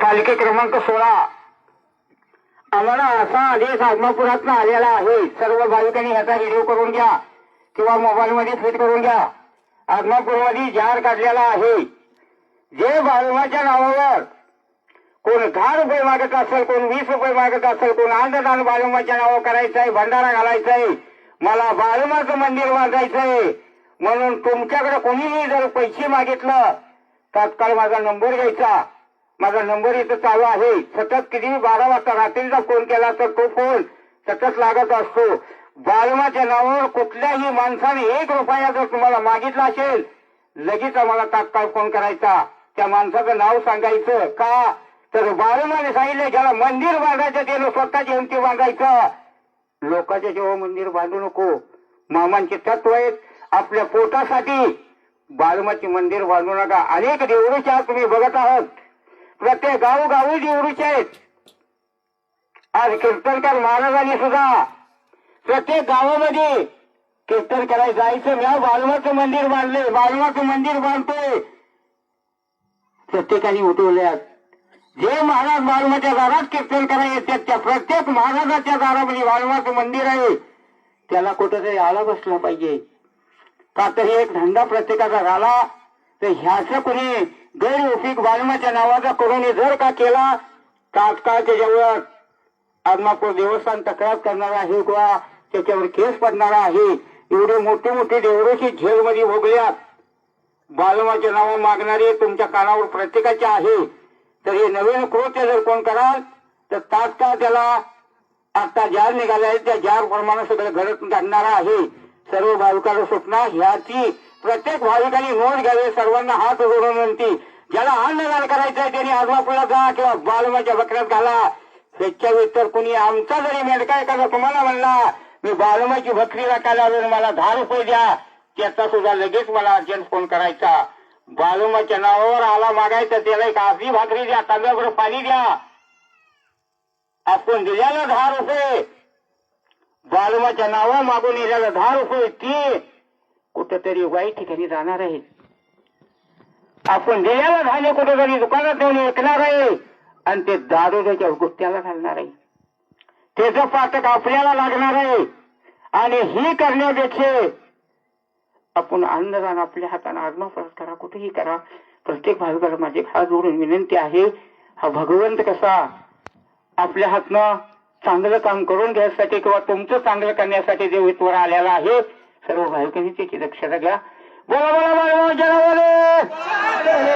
कालिके क्रमांक 16 आम्हाला असा आदेश आदमापुरातून आलेला आहे। सर्व भाविकांनी ह्याचा व्हिडिओ करून घ्या किंवा मोबाईल मध्ये फिट करून घ्या। आदमापूरमध्ये जाहीर काढलेला आहे, जे बाळूमाच्या नावावर कोण 10 रुपये मागत असेल, कोण 20 रुपये मागत असेल, कोण अन्नदान बाळूमाच्या नावावर करायचं आहे, भंडारा घालायचा आहे, मला बाळूमाचं मंदिर बांधायचं आहे म्हणून तुमच्याकडे कोणीही जर पैसे मागितलं, तात्काळ माझा नंबर घ्यायचा। माझा नंबर इथं चालू आहे। सतत किती 12 वाजता रात्रीचा फोन केला तर तो फोन सतत लागत असतो। बाळूमाच्या नावावर कुठल्याही माणसाने 1 रुपया जर तुम्हाला मागितला असेल, लगेच आम्हाला तात्काळ फोन करायचा। त्या माणसाचं नाव सांगायचं का, तर बाळूमाने सांगितलं ज्याला मंदिर बांधायचं त्याला स्वतःच्या हिमती बांधायचं, लोकांच्या जेव्हा मंदिर बांधू नको। मामांचे तत्व आहेत, आपल्या पोटासाठी बाळूमाची मंदिर बांधू नका। अनेक देवरुच्या तुम्ही बघत आहात, प्रत्येक गावोगावी देवरुच्या आहेत। आज कीर्तनकार महाराजांनी सुद्धा प्रत्येक गावामध्ये कीर्तन करायला जायचं, मी बाळूमाचं मंदिर बांधले, बाळूमाचं मंदिर बांधतोय, प्रत्येकाने उठवल्यात। जे महाराज बाळूमाच्या दारात कीर्तन करायला येतात, त्या प्रत्येक महाराजाच्या दारामध्ये बाळूमाचं मंदिर आहे, त्याला कुठेतरी आळा बसला पाहिजे। का तरी एक धंदा प्रत्येकाचा झाला तर ह्याचं कोणी गैरउपयोग बाळूमाच्या नावाचा करून जर का केला, तात्काळ त्याच्यावर आदमापूर देवस्थान तक्रार करणार आहे किंवा त्याच्यावर केस पडणार आहे। एवढे मोठे मोठे देवरुची जेलमध्ये भोगल्यात, बाळूमाच्या नाव मागणारे तुमच्या कानावर प्रत्येकाचे आहे। तर हे नवीन कृत्य जर कोण कराल तर तात्काळ त्याला आता जार निघाले आहे, त्या जार प्रमाणे सगळं घडत काढणार आहे। सर्व भाविकांना सूचना, ह्याची प्रत्येक भाविकांनी नोंद घ्यावी। सर्वांना हात जोडून विनंती, ज्याला अन्नदान करायचं आहे त्यांनी आदमापूरला जा किंवा बाळूमाच्या बकऱ्यात घाला। ह्याच्या व्यतिरिक्त कोणी आमचा जरी मेडका एखादा तुम्हाला म्हणला मी बाळूमाची बकरी राखायला मला 10 रुपये द्या, त्याचा सुद्धा लगेच मला अर्जंट फोन करायचा। बाळूमाच्या नावावर आला मागायचं, त्याला एक अर्धी भाकरी द्या, तांब्यावर पाणी द्या। आपण दिल्याला 10 रुपये, बाळूमाच्या नावा मागून येण्याला 10 रुपये, ती कुठेतरी वाईट ठिकाणी जाणार आहे। आपण दिल्याला धान्य कुठेतरी दुकानात नेऊन विकणार आहे आणि ते दारूच्या गुत्त्याला घालणार आहे, त्याचं पातक आपल्याला लागणार आहे। आणि ही करण्यापेक्षा आपण अन्नदान आपल्या हाताने आत्मसात करा, कुठेही करा। प्रत्येक भाविकाला माझे हात जोडून विनंती आहे, हा भगवंत कसा आपल्या हातनं चांगलं काम करून घ्यायसाठी किंवा तुमचं चांगलं करण्यासाठी देवीत्वर आलेला आहे। सर्व भाविकांनी त्याची दक्षता घ्या। बोला बोला बोला जय बोले।